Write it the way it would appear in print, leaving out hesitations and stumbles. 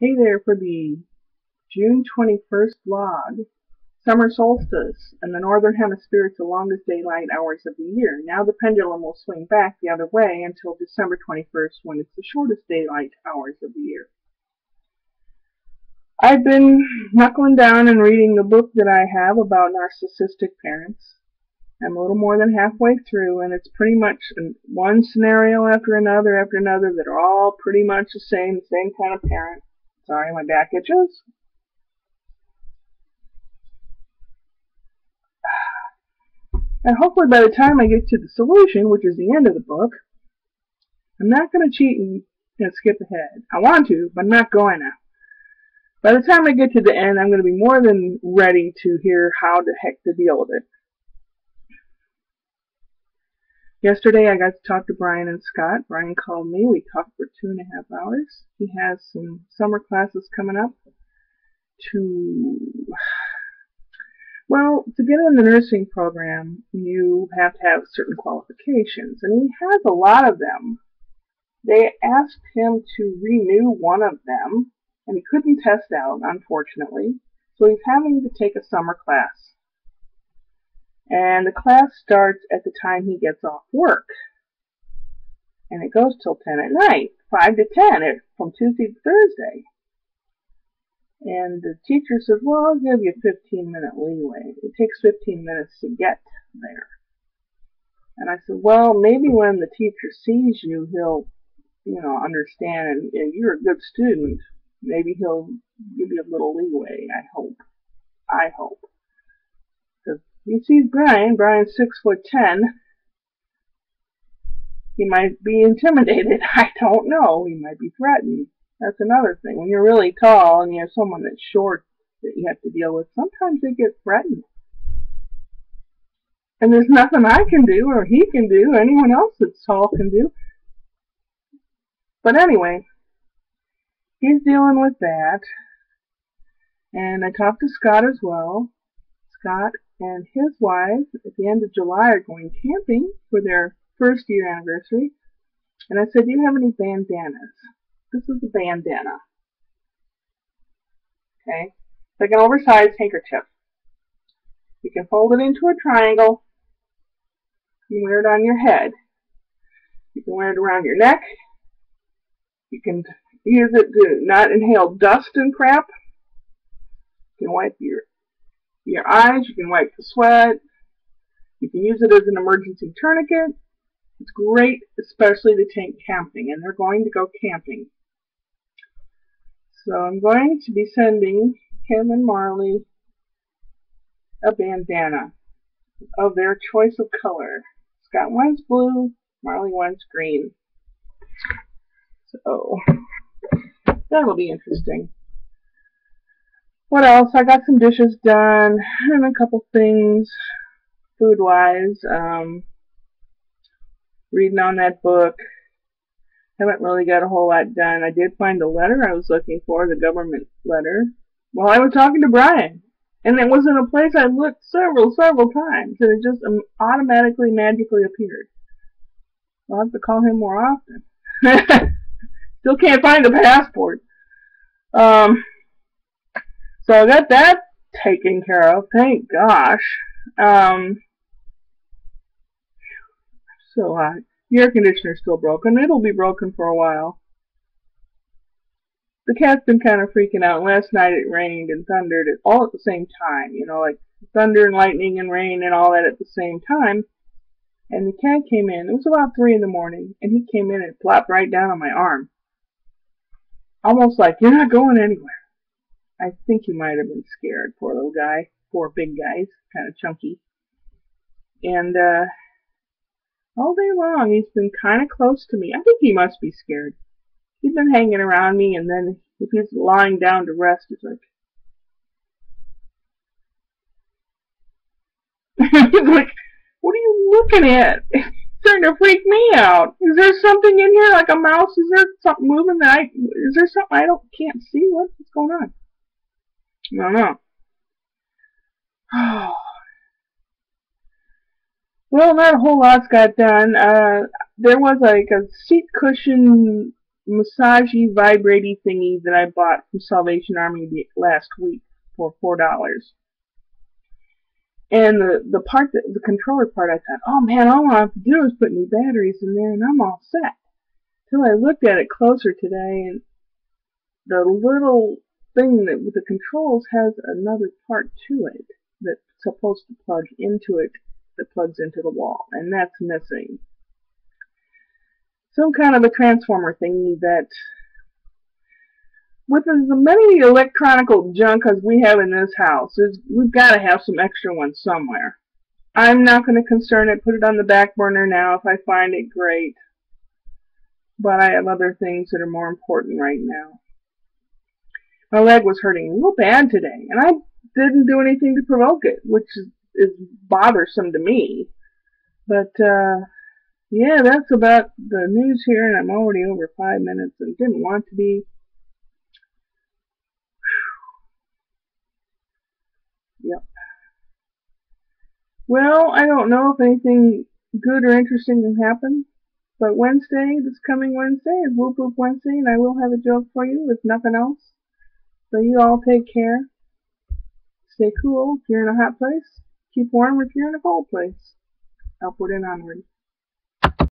Hey there for the June 21st vlog. Summer solstice in the northern hemisphere is the longest daylight hours of the year. Now the pendulum will swing back the other way until December 21st when it's the shortest daylight hours of the year. I've been knuckling down and reading the book that I have about narcissistic parents. I'm a little more than halfway through, and it's pretty much one scenario after another that are all pretty much the same kind of parent. Sorry, my back itches. And hopefully by the time I get to the solution, which is the end of the book, I'm not going to cheat and skip ahead. I want to, but I'm not going to. By the time I get to the end, I'm going to be more than ready to hear how the heck to deal with it. Yesterday I got to talk to Brian and Scott. Brian called me. We talked for 2.5 hours. He has some summer classes coming up to get in the nursing program, you have to have certain qualifications, and he has a lot of them. They asked him to renew one of them, and he couldn't test out, unfortunately, so he's having to take a summer class. And the class starts at the time he gets off work, and it goes till 10 at night, 5 to 10, from Tuesday to Thursday. And the teacher said, well, I'll give you a 15-minute leeway. It takes 15 minutes to get there. And I said, well, maybe when the teacher sees you, he'll, understand, and you're a good student. Maybe he'll give you a little leeway, I hope. Because he sees Brian's 6'10". He might be intimidated. I don't know. He might be threatened. That's another thing. When you're really tall and you have someone that's short that you have to deal with, sometimes they get threatened. And there's nothing I can do or he can do, anyone else that's tall can do. But anyway, he's dealing with that. And I talked to Scott as well. Scott and his wife at the end of July are going camping for their first year anniversary. And I said, do you have any bandanas? This is a bandana. Okay? It's like an oversized handkerchief. You can fold it into a triangle. You can wear it on your head. You can wear it around your neck. You can use it to not inhale dust and crap. You can wipe your eyes. You can wipe the sweat. You can use it as an emergency tourniquet. It's great, especially to take camping, and they're going to go camping. So I'm going to be sending him and Marley a bandana of their choice of color. Scott wants blue, Marley wants green. So that'll be interesting. What else? I got some dishes done and a couple things food-wise. Reading on that book. Haven't really got a whole lot done. I did find the letter I was looking for, the government letter, while I was talking to Brian. And it was in a place I looked several times, and it just automatically, magically appeared. I'll have to call him more often. Still can't find the passport. So I got that taken care of, thank gosh. So hot. The air conditioner's still broken. It'll be broken for a while. The cat's been kind of freaking out. Last night it rained and thundered all at the same time. Like thunder and lightning and rain and all that at the same time. And the cat came in. It was about 3 in the morning. And he came in and plopped right down on my arm. Almost like, you're not going anywhere. I think he might have been scared. Poor little guy. Poor big guy. Kind of chunky. And, all day long, he's been kind of close to me. I think he must be scared. He's been hanging around me, and then if he's lying down to rest, he's like... he's like, what are you looking at? It's starting to freak me out. Is there something in here, like a mouse? Is there something moving is there something I can't see? What's going on? I don't know. Well, not a whole lot's got done. There was like a seat cushion massagey, vibraty thingy that I bought from Salvation Army last week for $4. And the controller part, I thought, oh man, all I have to do is put new batteries in there and I'm all set. Till I looked at it closer today, and the little thing that with the controls has another part to it that's supposed to plug into it, that plugs into the wall, and that's missing. Some kind of a transformer thingy that, with as many electronical junk as we have in this house, we've got to have some extra ones somewhere. I'm not going to concern it, put it on the back burner now. If I find it, great. But I have other things that are more important right now. My leg was hurting real bad today, and I didn't do anything to provoke it, which is bothersome to me. But, yeah, that's about the news here, and I'm already over 5 minutes and didn't want to be. Yep. Well, I don't know if anything good or interesting can happen, but Wednesday, this coming Wednesday, is Whoop Whoop Wednesday, and I will have a joke for you, if nothing else. So you all take care. Stay cool if you're in a hot place. Keep warm if you're in a cold place. Upward and onward.